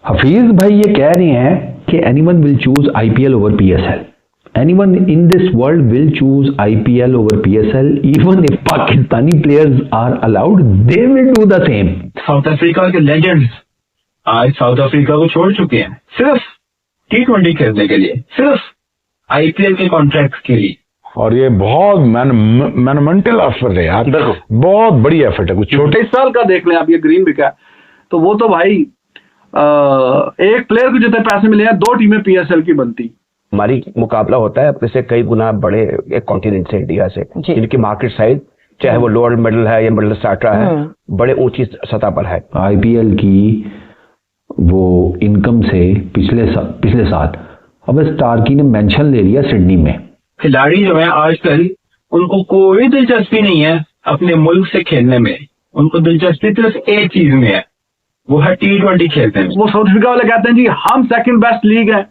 हफीज भाई ये कह रहे हैं कि anyone will choose IPL over PSL. Anyone in this world will choose IPL over PSL. Even if Pakistani players are allowed, they will do the same. South Africa के legends आज south Africa को छोड़ चुके हैं सिर्फ T20 खेलने के लिए, सिर्फ आईपीएल के कॉन्ट्रैक्ट के लिए. और ये बहुत मैनमेंटल एफर्ट है यार, बहुत बड़ी एफर्ट है. कुछ छोटे साल का देख लें आप, ये ग्रीन बिका तो वो तो भाई एक प्लेयर को जितने पैसे मिले हैं 2 टीमें पीएसएल की बनती. हमारी मुकाबला होता है अपने से कई गुना बड़े एक कॉन्टिनेंट से, इंडिया से, जिनकी मार्केट साइज चाहे वो लोअर मिडिल है या मिडिल स्टार्टर है, बड़े ऊंची सतह पर है. आईपीएल की वो इनकम से पिछले साल अब स्टार्की ने मेंशन ले लिया सिडनी में. खिलाड़ी जो है आजकल उनको कोई दिलचस्पी नहीं है अपने मुल्क से खेलने में. उनको दिलचस्पी सिर्फ एक चीज में है, वो है T20 खेलते हैं. वो साउथ अफ्रीका वाले कहते हैं जी हम सेकंड बेस्ट लीग है.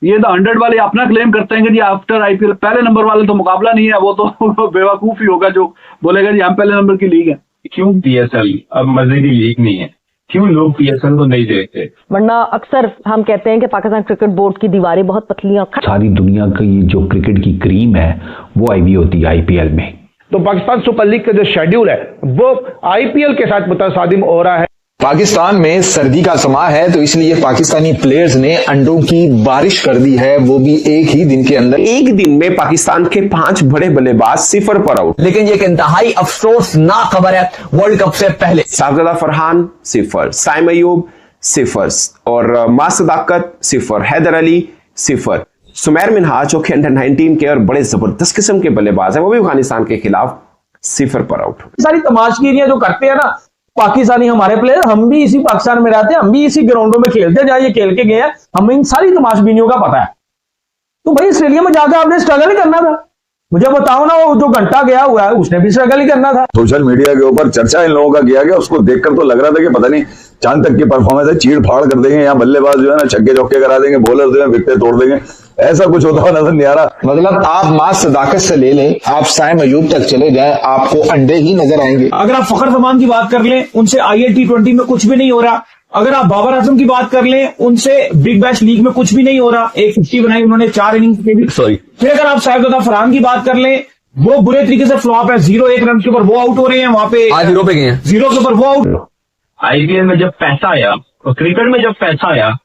ये द 100 वाले अपना क्लेम करते हैं कि जी आफ्टर आईपीएल पहले नंबर वाले तो मुकाबला नहीं है. वो तो बेवकूफ ही होगा जो बोलेगा जी हम पहले नंबर की लीग है. क्यों पीएसएल अब मजे की लीग नहीं है? क्यों लोग पीएसएल को नहीं देखते? वरना अक्सर हम कहते हैं कि पाकिस्तान क्रिकेट बोर्ड की दीवारें बहुत पतली हैं. सारी दुनिया की जो क्रिकेट की क्रीम है वो आई हुई होती है आईपीएल में. तो पाकिस्तान सुपर लीग का जो शेड्यूल है वो आईपीएल के साथ मुतासादिम हो रहा है. पाकिस्तान में सर्दी का समा है तो इसलिए पाकिस्तानी प्लेयर्स ने अंडों की बारिश कर दी है, वो भी एक ही दिन के अंदर. एक दिन में पाकिस्तान के 5 बड़े बल्लेबाज 0 पर आउट. लेकिन ये एक इंतहाई अफसोसनाक खबर है. वर्ल्ड कप से पहले साफजदा फरहान 0, साइम अयूब 0 और मा सदाकत 0, हैदर अली 0, सुमैर मिनहाज जो कि अंडर 19 के और बड़े जबरदस्त किस्म के बल्लेबाज हैं, वो भी अफगानिस्तान के खिलाफ 0 पर आउट. सारी तमाशगीरियां जो करते हैं ना पाकिस्तानी हमारे प्लेयर, हम भी इसी पाकिस्तान में रहते हैं, हम भी इसी ग्राउंडों में खेलते हैं जहां ये खेल के गए हैं. हमें इन सारी तमाशबीनियों का पता है. तो भाई ऑस्ट्रेलिया में जाकर आपने स्ट्रगल ही करना था. मुझे बताओ ना, वो जो घंटा गया हुआ है उसने भी स्ट्रगल ही करना था. सोशल मीडिया के ऊपर चर्चा इन लोगों का किया गया, उसको देखकर तो लग रहा था कि पता नहीं चांद तक की परफॉर्मेंस है, चीड़ फाड़ कर देंगे, यहाँ बल्लेबाज जो है ना छक्के चौके करा देंगे, बॉलर जो है विकेट तोड़ देंगे. ऐसा कुछ होता हुआ नजर नहीं आ रहा. मतलब आप मां सदाकत से ले लें, आप साइम अयूब तक चले जाएं, आपको अंडे ही नजर आएंगे. अगर आप फखर जमान की बात कर लें, उनसे आईएल T20 में कुछ भी नहीं हो रहा. अगर आप बाबर आजम की बात कर लें, उनसे बिग बैश लीग में कुछ भी नहीं हो रहा. एक 50 बनाई उन्होंने 4 इनिंग्स के भी. फिर अगर आप साहिबजादा फरहान की बात कर लें, वो बुरे तरीके से फ्लॉप है. 0-1 रन के ऊपर वो आउट हो रहे हैं. वहां पे आज 0 पे गए हैं, 0 के ऊपर वो आउट. आईपीएल में जब पैसा आया और क्रिकेट में जब पैसा आया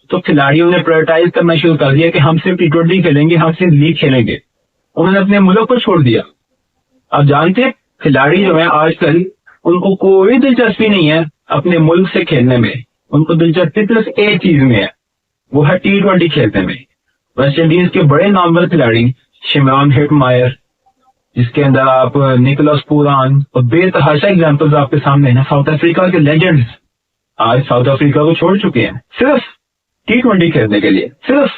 तो खिलाड़ियों ने प्रायोरिटाइज करना शुरू कर दिया कि हम सिर्फ T20 खेलेंगे, हम सिर्फ लीग खेलेंगे. उन्होंने अपने मुल्क को छोड़ दिया. अब जानते हैं खिलाड़ी जो है आजकल उनको कोई दिलचस्पी नहीं है अपने मुल्क से खेलने में. उनको दिलचस्पी सिर्फ एक चीज में है, वो है T20 खेलने में. वेस्ट इंडीज के बड़े नामवर खिलाड़ी शिमरॉन हेटमायर, जिसके अंदर आप निकोलस पूरान और बेतहाशा एग्जाम्पल्स आपके सामने हैं. साउथ अफ्रीका के लेजेंड्स आज साउथ अफ्रीका को छोड़ चुके हैं सिर्फ T20 खेलने के लिए, सिर्फ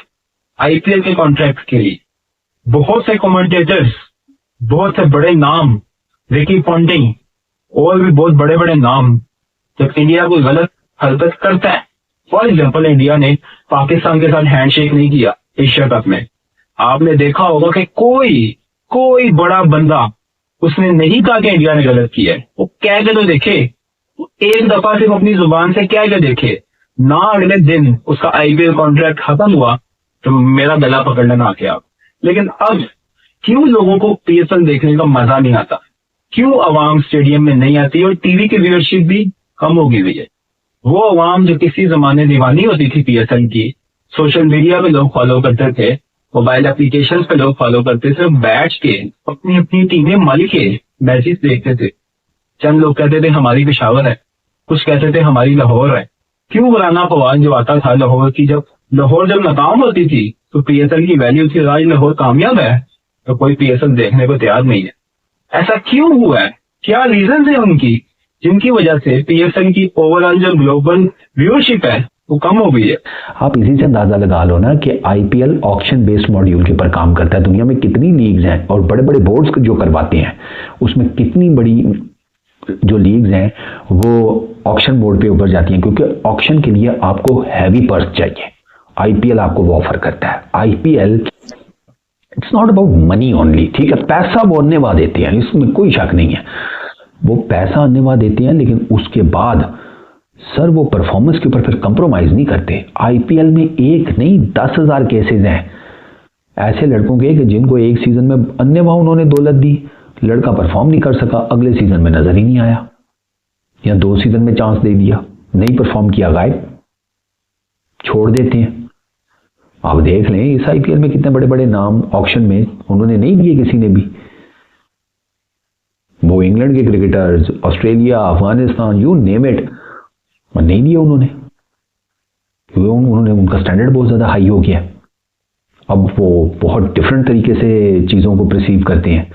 आईपीएल के कॉन्ट्रैक्ट के लिए. बहुत से कमेंटेटर्स, बहुत से बड़े नाम, रिकी पॉन्टिंग और भी बहुत बड़े बड़े नाम, जब इंडिया कोई गलत हरकत करता है, फॉर एग्जाम्पल इंडिया ने पाकिस्तान के साथ हैंडशेक नहीं किया एशिया कप में, आपने देखा होगा कि कोई बड़ा बंदा उसने नहीं कहा कि इंडिया ने गलत किया है. वो कह के तो देखे, एक दफा सिर्फ अपनी जुबान से कह के देखे ना. अगले दिन उसका आईपीएल कॉन्ट्रैक्ट खत्म हुआ तो मेरा गला पकड़ लेना आके आप. लेकिन अब क्यों लोगों को पीएसएल देखने का मजा नहीं आता? क्यों अवाम स्टेडियम में नहीं आती? और टीवी की व्यूअरशिप भी कम हो गई है. वो अवाम जो किसी जमाने दीवानी होती थी पीएसएल की, सोशल मीडिया पे लोग फॉलो करते थे, मोबाइल एप्लीकेशंस पे लोग फॉलो करते थे, बैठ के अपनी अपनी टीमें मल के मैचेस देखते थे. चंद लोग कहते थे हमारी पेशावर है, कुछ कहते थे हमारी लाहौर है. क्यों बुलाना फवाद जो आता था लाहौर की, जब लाहौर जब नाकाम होती थी तो पीएसएल की वैल्यू थी. आज लाहौर कामयाब है तो कोई पीएसएल देखने को तैयार नहीं है. ऐसा क्यों हुआ है? क्या रीजन है उनकी जिनकी वजह से पीएसएल की ओवरऑल जो ग्लोबल व्यूअरशिप है वो कम हो गई है? आप इसी से अंदाजा लगा लो ना कि आईपीएल ऑक्शन बेस्ड मॉड्यूल के ऊपर काम करता है. दुनिया में कितनी लीग्स हैं और बड़े बड़े बोर्ड्स जो करवाते हैं उसमें कितनी बड़ी जो लीग्स हैं वो ऑक्शन बोर्ड पे ऊपर जाती हैं, क्योंकि ऑक्शन के लिए आपको हैवी पर्स चाहिए. आईपीएल आपको वो ऑफर करता है. IPL it's not about money only. ठीक है, पैसा वो अन्यवा देते हैं, इसमें कोई शक नहीं है, वो पैसा अन्यवा देते हैं, लेकिन उसके बाद सर वो परफॉर्मेंस के ऊपर फिर कंप्रोमाइज नहीं करते। आईपीएल में एक नहीं 10,000 केसेस हैं ऐसे लड़कों के कि जिनको एक सीजन में अन्यथा उन्होंने दौलत दी, लड़का परफॉर्म नहीं कर सका, अगले सीजन में नजर ही नहीं आया, या 2 सीजन में चांस दे दिया, नहीं परफॉर्म किया, गायब, छोड़ देते हैं। आप देख लें इस आईपीएल में कितने बड़े बड़े नाम ऑक्शन में उन्होंने नहीं दिए किसी ने भी। वो इंग्लैंड के cricketers, Australia, Afghanistan, you name it, नहीं दिया उन्होंने, क्योंकि उन्होंने उनका स्टैंडर्ड बहुत ज्यादा हाई हो गया। अब वो बहुत डिफरेंट तरीके से चीजों को परसीव करते हैं।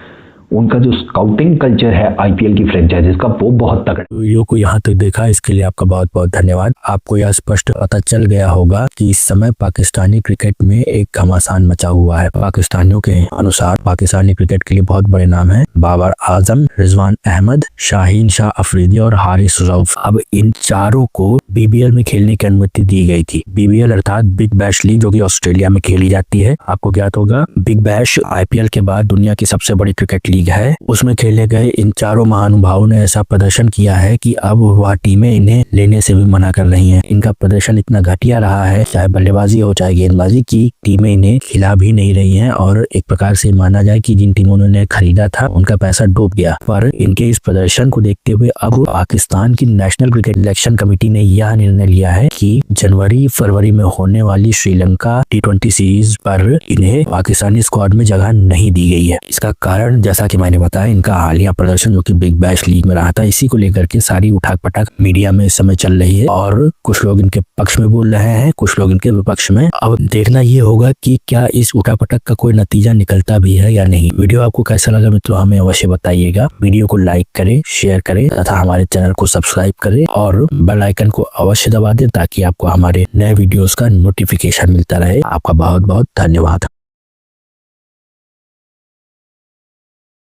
उनका जो स्काउटिंग कल्चर है आईपीएल की फ्रेंचाइजीज का वो बहुत तगड़ा। वीडियो को यहाँ तक देखा इसके लिए आपका बहुत बहुत धन्यवाद। आपको यह स्पष्ट पता चल गया होगा कि इस समय पाकिस्तानी क्रिकेट में एक घमासान मचा हुआ है। पाकिस्तानियों के अनुसार पाकिस्तानी क्रिकेट के लिए बहुत बड़े नाम हैं बाबर आजम, रिजवान अहमद, शाहीन शाह अफरीदी और हारिस रऊफ। अब इन चारों को बीबीएल में खेलने की अनुमति दी गई थी। बीबीएल अर्थात बिग बैश लीग, जो कि ऑस्ट्रेलिया में खेली जाती है। आपको ज्ञात होगा बिग बैश आईपीएल के बाद दुनिया की सबसे बड़ी क्रिकेट लीग है। उसमें खेले गए इन चारों महानुभावों ने ऐसा प्रदर्शन किया है कि अब वह टीमें इन्हें लेने से भी मना कर रही हैं। इनका प्रदर्शन इतना घटिया रहा है, चाहे बल्लेबाजी हो चाहे गेंदबाजी, की टीमें इन्हें खिला भी नहीं रही हैं। और एक प्रकार से माना जाए कि जिन टीमों ने खरीदा था उनका पैसा डूब गया। पर इनके इस प्रदर्शन को देखते हुए अब पाकिस्तान की नेशनल क्रिकेट इलेक्शन कमेटी ने यह निर्णय लिया है कि जनवरी फरवरी में होने वाली श्रीलंका T20 सीरीज पर इन्हें पाकिस्तानी स्क्वाड में जगह नहीं दी गई है। इसका कारण जैसा कि मैंने बताया, इनका हालिया प्रदर्शन जो कि बिग बैश लीग में रहा था, इसी को लेकर के सारी उठाक पटाक मीडिया में इस समय चल रही है। और कुछ लोग इनके पक्ष में बोल रहे हैं, कुछ लोग इनके विपक्ष में। अब देखना ये होगा कि क्या इस उठाक पटाक का कोई नतीजा निकलता भी है या नहीं। वीडियो आपको कैसा लगा मित्रों, हमें अवश्य बताइएगा। वीडियो को लाइक करें, शेयर करें तथा हमारे चैनल को सब्सक्राइब करें और बेल आइकन को अवश्य दबा दें ताकि आपको हमारे नए वीडियोस का नोटिफिकेशन मिलता रहे। आपका बहुत बहुत धन्यवाद।